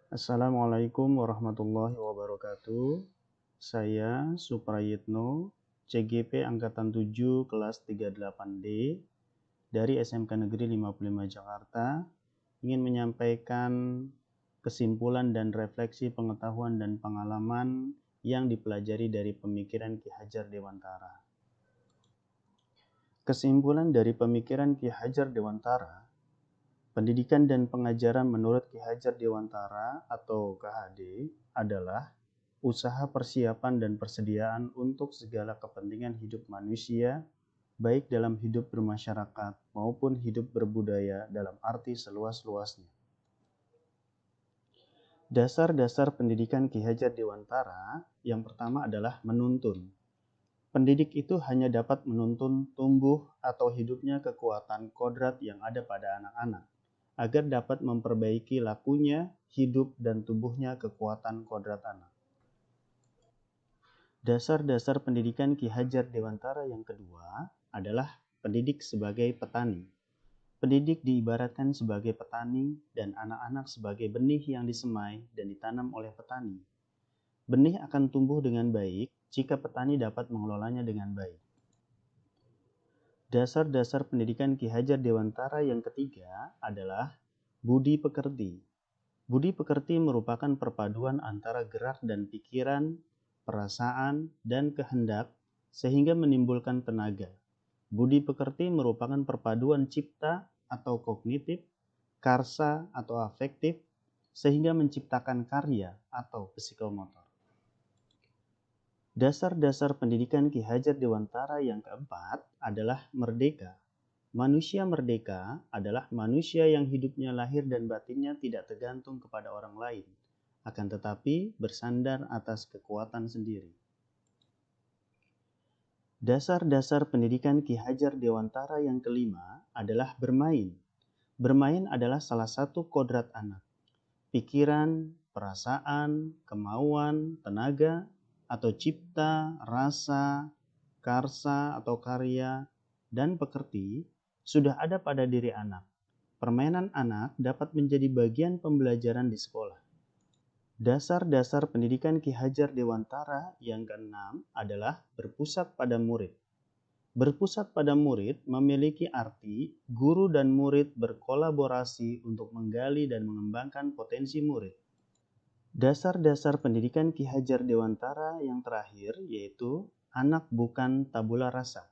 Assalamualaikum warahmatullahi wabarakatuh. Saya Suprayitno, CGP Angkatan 7 kelas 38D dari SMK Negeri 55 Jakarta, ingin menyampaikan kesimpulan dan refleksi pengetahuan dan pengalaman yang dipelajari dari pemikiran Ki Hajar Dewantara. Kesimpulan dari pemikiran Ki Hajar Dewantara, pendidikan dan pengajaran menurut Ki Hajar Dewantara atau KHD adalah usaha persiapan dan persediaan untuk segala kepentingan hidup manusia, baik dalam hidup bermasyarakat maupun hidup berbudaya dalam arti seluas-luasnya. Dasar-dasar pendidikan Ki Hajar Dewantara yang pertama adalah menuntun. Pendidik itu hanya dapat menuntun tumbuh atau hidupnya kekuatan kodrat yang ada pada anak-anak, agar dapat memperbaiki lakunya, hidup, dan tumbuhnya kekuatan kodrat anak. Dasar-dasar pendidikan Ki Hajar Dewantara yang kedua adalah pendidik sebagai petani. Pendidik diibaratkan sebagai petani dan anak-anak sebagai benih yang disemai dan ditanam oleh petani. Benih akan tumbuh dengan baik jika petani dapat mengelolanya dengan baik. Dasar-dasar pendidikan Ki Hajar Dewantara yang ketiga adalah budi pekerti. Budi pekerti merupakan perpaduan antara gerak dan pikiran, perasaan, dan kehendak sehingga menimbulkan tenaga. Budi pekerti merupakan perpaduan cipta atau kognitif, karsa atau afektif, sehingga menciptakan karya atau psikomotor. Dasar-dasar pendidikan Ki Hajar Dewantara yang keempat adalah merdeka. Manusia merdeka adalah manusia yang hidupnya lahir dan batinnya tidak tergantung kepada orang lain, akan tetapi bersandar atas kekuatan sendiri. Dasar-dasar pendidikan Ki Hajar Dewantara yang kelima adalah bermain. Bermain adalah salah satu kodrat anak. Pikiran, perasaan, kemauan, tenaga, atau cipta, rasa, karsa atau karya, dan pekerti sudah ada pada diri anak. Permainan anak dapat menjadi bagian pembelajaran di sekolah. Dasar-dasar pendidikan Ki Hajar Dewantara yang keenam adalah berpusat pada murid. Berpusat pada murid memiliki arti guru dan murid berkolaborasi untuk menggali dan mengembangkan potensi murid. Dasar-dasar pendidikan Ki Hajar Dewantara yang terakhir yaitu anak bukan tabula rasa.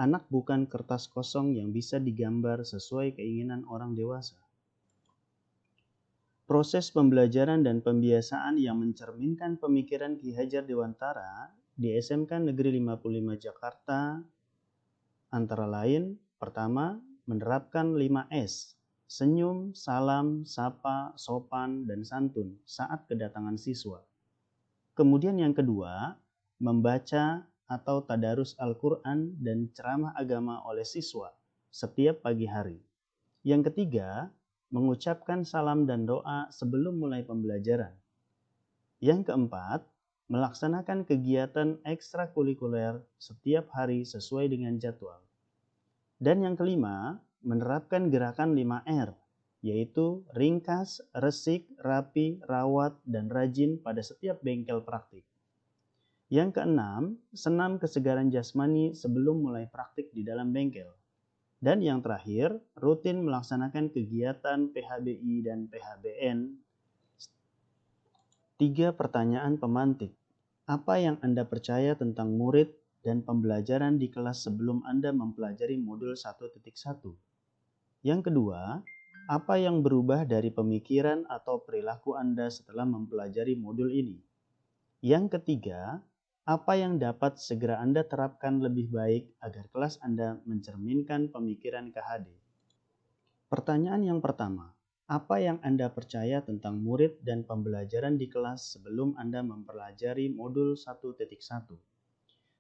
Anak bukan kertas kosong yang bisa digambar sesuai keinginan orang dewasa. Proses pembelajaran dan pembiasaan yang mencerminkan pemikiran Ki Hajar Dewantara di SMK Negeri 55 Jakarta antara lain, pertama, menerapkan 5S. Senyum, salam, sapa, sopan, dan santun saat kedatangan siswa. Kemudian yang kedua, membaca atau tadarus Al-Quran dan ceramah agama oleh siswa setiap pagi hari. Yang ketiga, mengucapkan salam dan doa sebelum mulai pembelajaran. Yang keempat, melaksanakan kegiatan ekstrakurikuler setiap hari sesuai dengan jadwal. Dan yang kelima, menerapkan gerakan 5R, yaitu ringkas, resik, rapi, rawat, dan rajin pada setiap bengkel praktik. Yang keenam, senam kesegaran jasmani sebelum mulai praktik di dalam bengkel. Dan yang terakhir, rutin melaksanakan kegiatan PHBI dan PHBN. 3 pertanyaan pemantik. Apa yang Anda percaya tentang murid dan pembelajaran di kelas sebelum Anda mempelajari modul 1.1? Yang kedua, apa yang berubah dari pemikiran atau perilaku Anda setelah mempelajari modul ini? Yang ketiga, apa yang dapat segera Anda terapkan lebih baik agar kelas Anda mencerminkan pemikiran KHD? Pertanyaan yang pertama, apa yang Anda percaya tentang murid dan pembelajaran di kelas sebelum Anda mempelajari modul 1.1?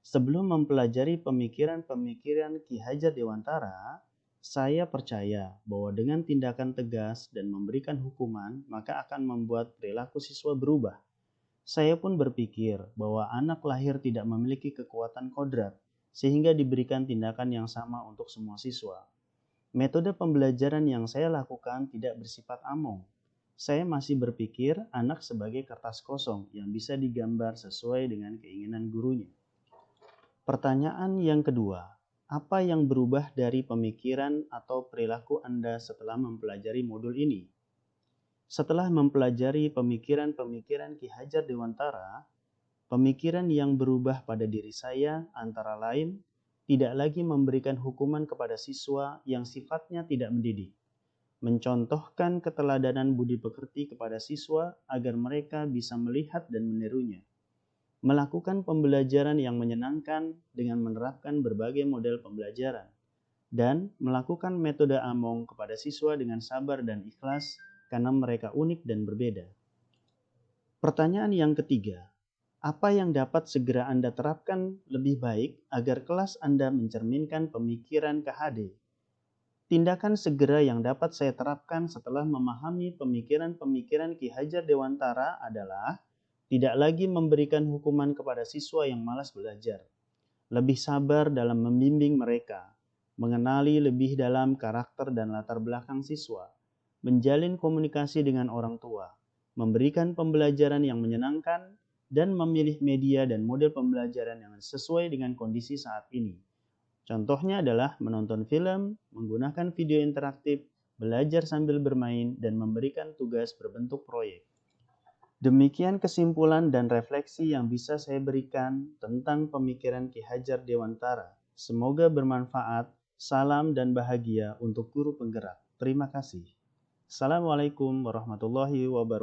Sebelum mempelajari pemikiran-pemikiran Ki Hajar Dewantara, saya percaya bahwa dengan tindakan tegas dan memberikan hukuman, maka akan membuat perilaku siswa berubah. Saya pun berpikir bahwa anak lahir tidak memiliki kekuatan kodrat, sehingga diberikan tindakan yang sama untuk semua siswa. Metode pembelajaran yang saya lakukan tidak bersifat among. saya masih berpikir anak sebagai kertas kosong yang bisa digambar sesuai dengan keinginan gurunya. Pertanyaan yang kedua, apa yang berubah dari pemikiran atau perilaku Anda setelah mempelajari modul ini? Setelah mempelajari pemikiran-pemikiran Ki Hajar Dewantara, pemikiran yang berubah pada diri saya antara lain tidak lagi memberikan hukuman kepada siswa yang sifatnya tidak mendidik, mencontohkan keteladanan budi pekerti kepada siswa agar mereka bisa melihat dan menirunya, melakukan pembelajaran yang menyenangkan dengan menerapkan berbagai model pembelajaran, dan melakukan metode Among kepada siswa dengan sabar dan ikhlas karena mereka unik dan berbeda. Pertanyaan yang ketiga, apa yang dapat segera Anda terapkan lebih baik agar kelas Anda mencerminkan pemikiran KHD? Tindakan segera yang dapat saya terapkan setelah memahami pemikiran-pemikiran Ki Hajar Dewantara adalah tidak lagi memberikan hukuman kepada siswa yang malas belajar, lebih sabar dalam membimbing mereka, mengenali lebih dalam karakter dan latar belakang siswa, menjalin komunikasi dengan orang tua, memberikan pembelajaran yang menyenangkan, dan memilih media dan model pembelajaran yang sesuai dengan kondisi saat ini. Contohnya adalah menonton film, menggunakan video interaktif, belajar sambil bermain, dan memberikan tugas berbentuk proyek. Demikian kesimpulan dan refleksi yang bisa saya berikan tentang pemikiran Ki Hajar Dewantara. Semoga bermanfaat. Salam dan bahagia untuk guru penggerak. Terima kasih. Assalamualaikum warahmatullahi wabarakatuh.